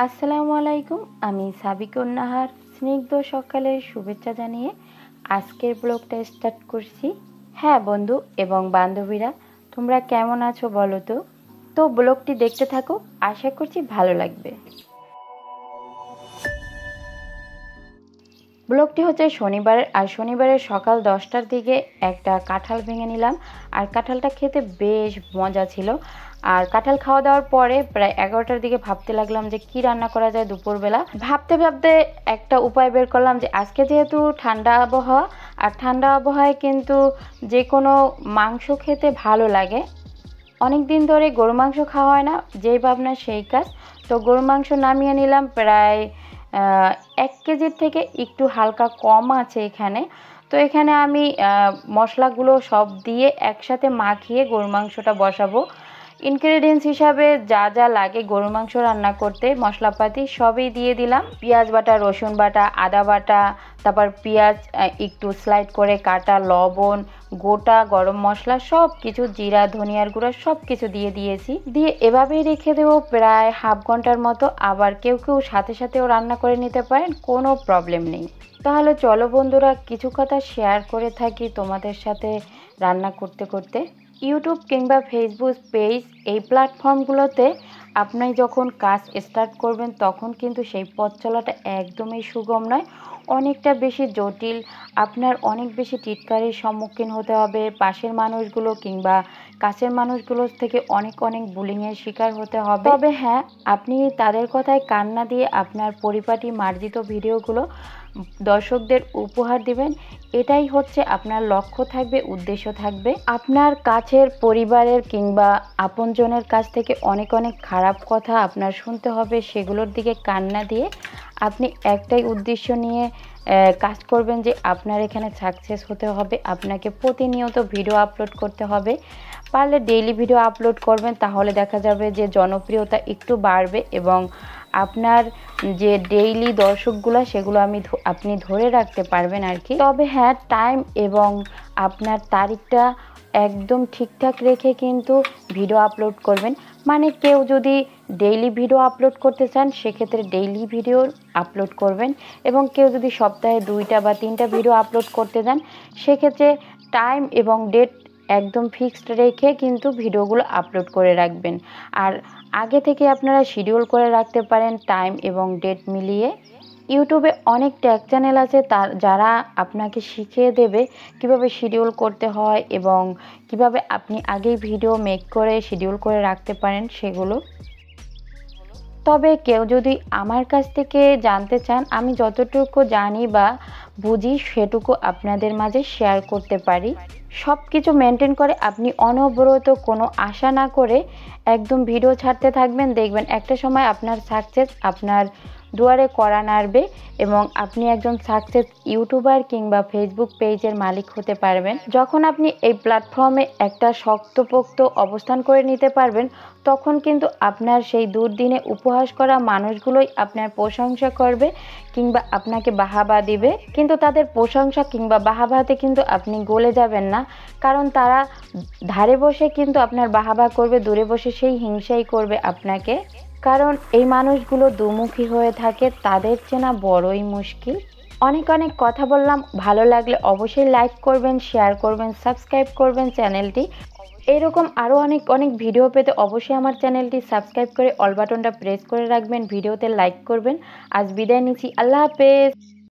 আসসালামু আলাইকুম। আমি সাবিকুন নাহার স্নিগ্ধ সকালের শুভেচ্ছা জানিয়ে আজকের ব্লগটা স্টার্ট করছি। হ্যাঁ বন্ধু এবং বান্ধবীরা, তোমরা কেমন আছো বলো তো? ব্লগটি দেখতে থাকো, আশা করছি ভালো লাগবে। ব্লগটি হচ্ছে শনিবারের, আর শনিবারের সকাল 10টার দিকে একটা কাঁঠাল ভেঙে নিলাম। আর কাঁঠালটা খেতে বেশ মজা ছিল। আর কাঁঠাল খাওয়া দাওয়ার পরে প্রায় 11টার দিকে ভাবতে লাগলাম যে কি রান্না করা যায় দুপুরবেলা। ভাবতে ভাবতে একটা উপায় বের করলাম যে আজকে যেহেতু ঠান্ডা আবহাওয়া, আর ঠান্ডা আবহাওয়ায় কিন্তু যে কোনো মাংস খেতে ভালো লাগে। অনেক দিন ধরে গরু মাংস খাওয়া হয় না, যেই ভাবনা সেই কাজ। গরু মাংস নামিয়ে নিলাম, প্রায় 1 কেজির থেকে একটু হালকা কম আছে এখানে। এখানে আমি মশলাগুলো সব দিয়ে একসাথে মাখিয়ে গরু মাংসটা বসাবো। ইনগ্রেডিয়েন্টস হিসাবে যা যা লাগে গরু মাংস রান্না করতে, মশলাপাতি সবই দিয়ে দিলাম। পেঁয়াজ বাটা, রসুন বাটা, আদা বাটা, তারপর পেঁয়াজ একটু স্লাইড করে কাটা, লবণ, গোটা গরম মশলা সব কিছু, জিরা, ধনিয়ার গুঁড়া সব কিছু দিয়ে দিয়েছি। দিয়ে এভাবেই রেখে দেবো প্রায় হাফ ঘন্টার মতো। আবার কেউ কেউ সাথে সাথেও রান্না করে নিতে পারেন, কোনো প্রবলেম নেই। তাহলে চলো বন্ধুরা, কিছু কথা শেয়ার করে থাকি তোমাদের সাথে রান্না করতে করতে। ইউটিউব কিংবা ফেসবুক পেজ, এই প্ল্যাটফর্মগুলোতে আপনি যখন কাজ স্টার্ট করবেন তখন কিন্তু সেই পথ চলাটা একদমই সুগম নয়, অনেকটা বেশি জটিল। আপনার অনেক বেশি টিটকারির সম্মুখীন হতে হবে। পাশের মানুষগুলো কিংবা কাছের মানুষগুলোর থেকে অনেক অনেক বুলিংয়ের শিকার হতে হবে। তবে হ্যাঁ, আপনি তাদের কথায় কান না দিয়ে আপনার পরিপাটি মার্জিত ভিডিওগুলো দর্শকদের উপহার দিবেন। এটাই হচ্ছে আপনার লক্ষ্য থাকবে, উদ্দেশ্য থাকবে। আপনার কাছের পরিবারের কিংবা আপনজনের কাছ থেকে অনেক অনেক খারাপ কথা আপনার শুনতে হবে, সেগুলোর দিকে কান না দিয়ে আপনি একটাই উদ্দেশ্য নিয়ে কাজ করবেন যে আপনার এখানে সাকসেস হতে হবে। আপনাকে প্রতিনিয়ত ভিডিও আপলোড করতে হবে, পারলে ডেইলি ভিডিও আপলোড করবেন, তাহলে দেখা যাবে যে জনপ্রিয়তা একটু বাড়বে এবং আপনার যে ডেইলি দর্শকগুলো সেগুলো আপনি ধরে রাখতে পারবেন আর কি। তবে হ্যাঁ, টাইম এবং আপনার তারিখটা একদম ঠিকঠাক রেখে কিন্তু ভিডিও আপলোড করবেন। মানে কেউ যদি ডেইলি ভিডিও আপলোড করতে চান সেক্ষেত্রে ডেইলি ভিডিও আপলোড করবেন, এবং কেউ যদি সপ্তাহে 2টা বা 3টা ভিডিও আপলোড করতে চান সেক্ষেত্রে টাইম এবং ডেট একদম ফিক্সড রেখে কিন্তু ভিডিওগুলো আপলোড করে রাখবেন। আর আগে থেকে আপনারা শিডিউল করে রাখতে পারেন টাইম এবং ডেট মিলিয়ে। ইউটিউবে অনেক ট্যাগ চ্যানেল আছে যারা আপনাকে শিখিয়ে দেবে কিভাবে শিডিউল করতে হয় এবং কিভাবে আপনি আগেই ভিডিও মেক করে শিডিউল করে রাখতে পারেন সেগুলো। তবে কেউ যদি আমার কাছ থেকে জানতে চান, আমি যতটুকু জানি বা বুঝি সেটুকু আপনাদের মাঝে শেয়ার করতে পারি। সব কিছু মেনটেন করে আপনি অনবরত কোনো আশা না করে একদম ভিডিও ছাড়তে থাকবেন, দেখবেন একটা সময় আপনার সাকসেস আপনার দুয়ারে কড়া নাড়বে এবং আপনি একজন সাকসেস ইউটিউবার কিংবা ফেসবুক পেজের মালিক হতে পারবেন। যখন আপনি এই প্ল্যাটফর্মে একটা শক্তপোক্ত অবস্থান করে নিতে পারবেন, তখন কিন্তু আপনার সেই দুর্দিনে উপহাস করা মানুষগুলোই আপনার প্রশংসা করবে কিংবা আপনাকে বাহাবা দিবে। কিন্তু তাদের প্রশংসা কিংবা বাহাবাতে কিন্তু আপনি গলে যাবেন না, কারণ তারা ধারে বসে কিন্তু আপনার বাহাবা করবে, দূরে বসে সেই হিংসাই করবে আপনাকে। কারণ এই মানুষগুলো দুমুখী হয়ে থাকে, তাদের চেনা বড়ই মুশকিল। অনেক অনেক কথা বললাম, ভালো লাগলে অবশ্যই লাইক করবেন, শেয়ার করবেন, সাবস্ক্রাইব করবেন চ্যানেলটি। এরকম আরও অনেক অনেক ভিডিও পেতে অবশ্যই আমার চ্যানেলটি সাবস্ক্রাইব করে অল বাটনটা প্রেস করে রাখবেন, ভিডিওতে লাইক করবেন। আজ বিদায় নিচ্ছি, আল্লাহ হাফেজ।